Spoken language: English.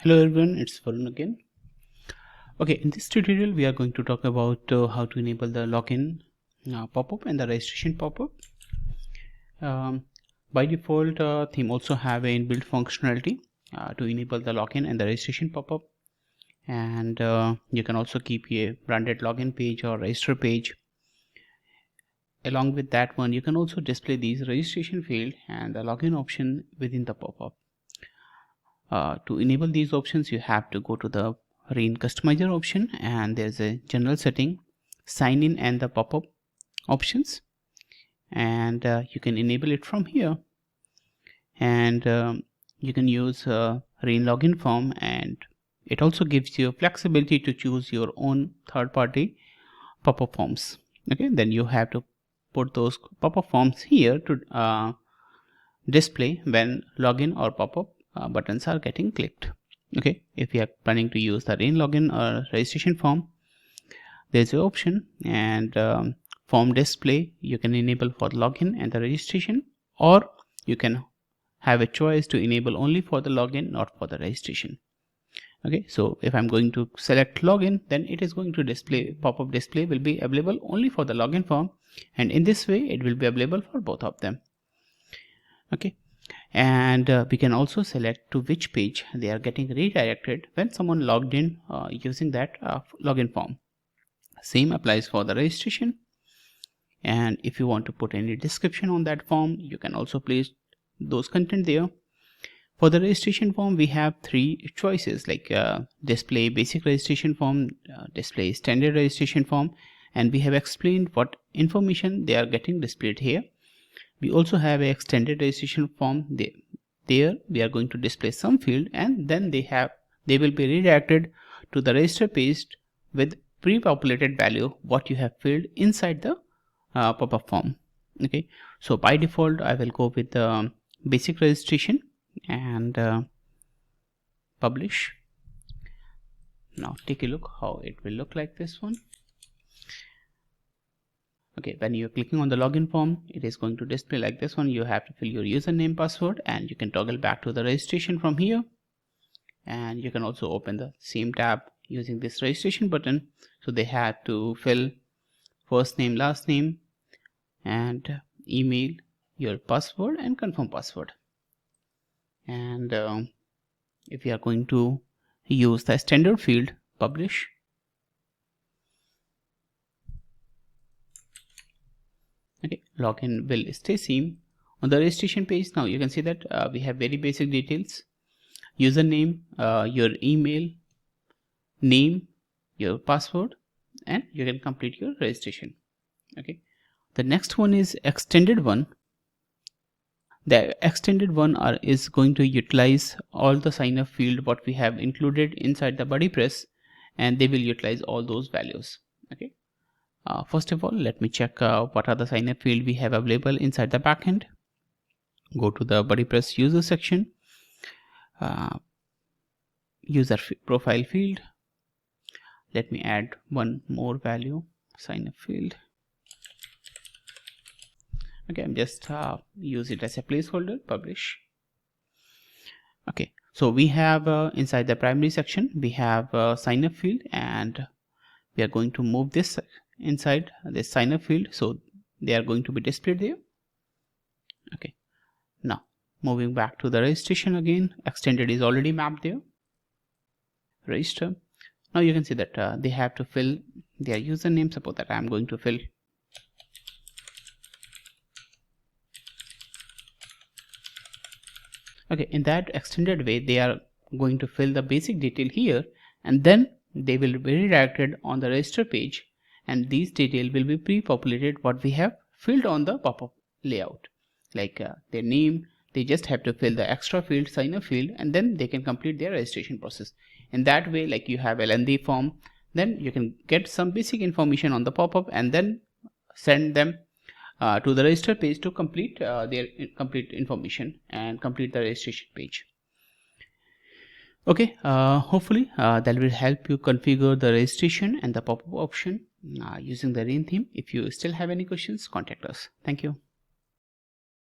Hello everyone, it's Varun again. Okay, in this tutorial we are going to talk about how to enable the login pop-up and the registration pop-up. By default, theme also have an inbuilt functionality to enable the login and the registration pop-up, and you can also keep a branded login page or register page. Along with that one, you can also display these registration field and the login option within the pop-up. To enable these options, you have to go to the Reign customizer option, and there's a general setting, sign in and the pop-up options, and you can enable it from here. And you can use Reign login form, and it also gives you flexibility to choose your own third-party pop-up forms. Okay, then you have to put those pop-up forms here to display when login or pop-up buttons are getting clicked. Okay, if you are planning to use the Reign login or registration form, there's an option, and form display you can enable for login and the registration, or you can have a choice to enable only for the login, not for the registration. Okay, so if I'm going to select login, then it is going to display, pop-up display will be available only for the login form, and in this way it will be available for both of them. Okay, and we can also select to which page they are getting redirected when someone logged in using that login form. Same applies for the registration, and if you want to put any description on that form, you can also place those content there. For the registration form, we have three choices, like display basic registration form, display standard registration form, and we have explained what information they are getting displayed here. We also have an extended registration form. There we are going to display some field, and then they will be redirected to the register page with pre-populated value what you have filled inside the pop-up form. Okay, so by default I will go with the basic registration and publish. Now take a look how it will look like this one. Okay, when you're clicking on the login form, it is going to display like this one. You have to fill your username, password, and you can toggle back to the registration from here. And you can also open the same tab using this registration button. So they have to fill first name, last name, and email, your password, and confirm password. And if you are going to use the standard field, publish. Okay, login will stay same. On the registration page, now you can see that we have very basic details: username, your email, name, your password, and you can complete your registration. Okay, the next one is extended one. The extended one is going to utilize all the sign up field what we have included inside the BuddyPress, and they will utilize all those values. Okay, first of all, let me check what are the sign up field we have available inside the backend. Go to the BuddyPress user section, user profile field. Let me add one more value, sign up field. Okay, I'm just use it as a placeholder, publish. Okay, so we have inside the primary section we have sign up field, and we are going to move this inside this sign up field, so they are going to be displayed there. Okay, now moving back to the registration again, extended is already mapped there. Register. Now you can see that they have to fill their username. Suppose that I am going to fill okay, in that extended way they are going to fill the basic detail here, and then they will be redirected on the register page, and these detail will be pre-populated what we have filled on the pop-up layout, like their name. They just have to fill the extra field, sign up field, and then they can complete their registration process. In that way, like you have a lengthy form, then you can get some basic information on the pop-up and then send them to the register page to complete their complete information and complete the registration page. Okay, hopefully that will help you configure the registration and the pop-up option using the Reign theme. If you still have any questions, contact us. Thank you.